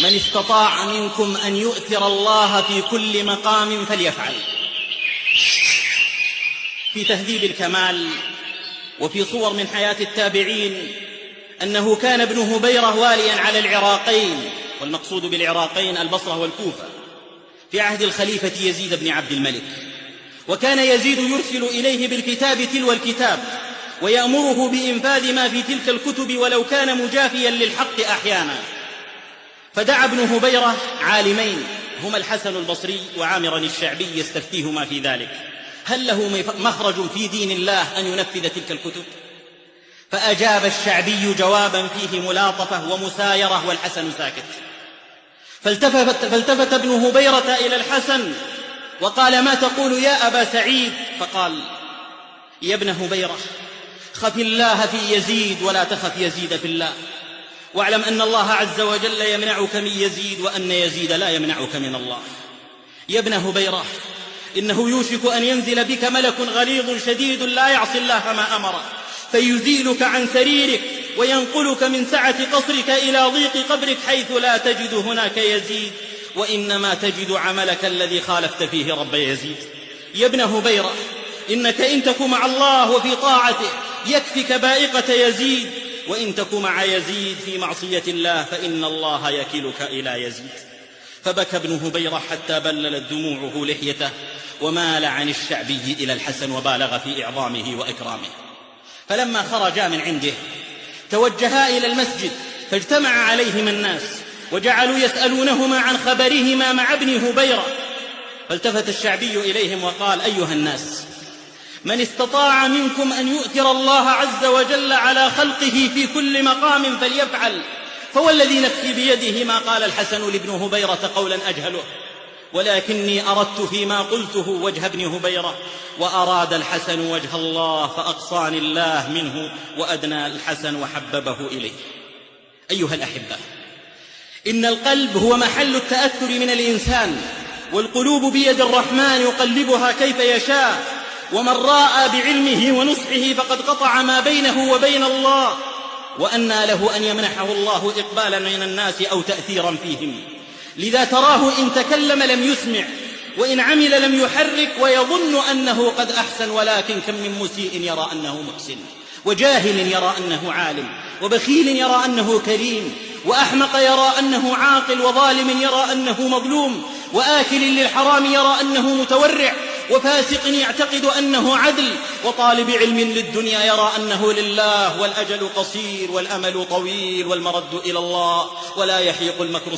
من استطاع منكم أن يؤثر الله في كل مقام فليفعل. في تهذيب الكمال وفي صور من حياة التابعين أنه كان ابن هبيرة واليا على العراقين، والمقصود بالعراقين البصرة والكوفة، في عهد الخليفة يزيد بن عبد الملك. وكان يزيد يرسل إليه بالكتاب تلو الكتاب ويأمره بإنفاذ ما في تلك الكتب ولو كان مجافيا للحق أحيانا. فدعا ابن هبيرة عالمين هما الحسن البصري وعامر الشعبي يستفتيهما في ذلك: هل له مخرج في دين الله أن ينفذ تلك الكتب؟ فأجاب الشعبي جوابا فيه ملاطفة ومسايرة والحسن ساكت. فالتفت ابن هبيرة إلى الحسن وقال: ما تقول يا أبا سعيد؟ فقال: يا ابن هبيرة، خف الله في يزيد ولا تخف يزيد في الله، واعلم أن الله عز وجل يمنعك من يزيد وأن يزيد لا يمنعك من الله. يا ابن هبيرة، إنه يوشك أن ينزل بك ملك غليظ شديد لا يعصي الله ما أمره، فيزيلك عن سريرك وينقلك من سعة قصرك إلى ضيق قبرك حيث لا تجد هناك يزيد، وإنما تجد عملك الذي خالفت فيه رب يزيد. يا ابن هبيرة، إنك إن تك مع الله وفي طاعته يكفك بائقة يزيد، وإن تك مع يزيد في معصية الله فإن الله يكلك إلى يزيد. فبكى ابن هبيرة حتى بللت دموعه لحيته، ومال عن الشعبي إلى الحسن وبالغ في إعظامه وإكرامه. فلما خرجا من عنده توجها إلى المسجد، فاجتمع عليهما الناس وجعلوا يسألونهما عن خبرهما مع ابن هبيرة. فالتفت الشعبي إليهم وقال: أيها الناس، من استطاع منكم أن يؤثر الله عز وجل على خلقه في كل مقام فليفعل، فوالذي نفسي بيده ما قال الحسن لابن هبيرة قولا أجهله، ولكني أردت فيما قلته وجه ابن هبيرة، وأراد الحسن وجه الله، فأقصاني الله منه وأدنى الحسن وحببه إليه. أيها الأحبة، إن القلب هو محل التأثر من الإنسان، والقلوب بيد الرحمن يقلبها كيف يشاء، ومن راء بعلمه ونصحه فقد قطع ما بينه وبين الله، وأنى له أن يمنحه الله إقبالا من الناس أو تأثيرا فيهم. لذا تراه إن تكلم لم يسمع، وإن عمل لم يحرك، ويظن أنه قد أحسن، ولكن كم من مسيء يرى أنه محسن، وجاهل يرى أنه عالم، وبخيل يرى أنه كريم، وأحمق يرى أنه عاقل، وظالم يرى أنه مظلوم، وآكل للحرام يرى أنه متورع، وفاسق يعتقد أنه عدل، وطالب علم للدنيا يرى أنه لله، والأجل قصير والأمل طويل والمرد إلى الله، ولا يحيق المكر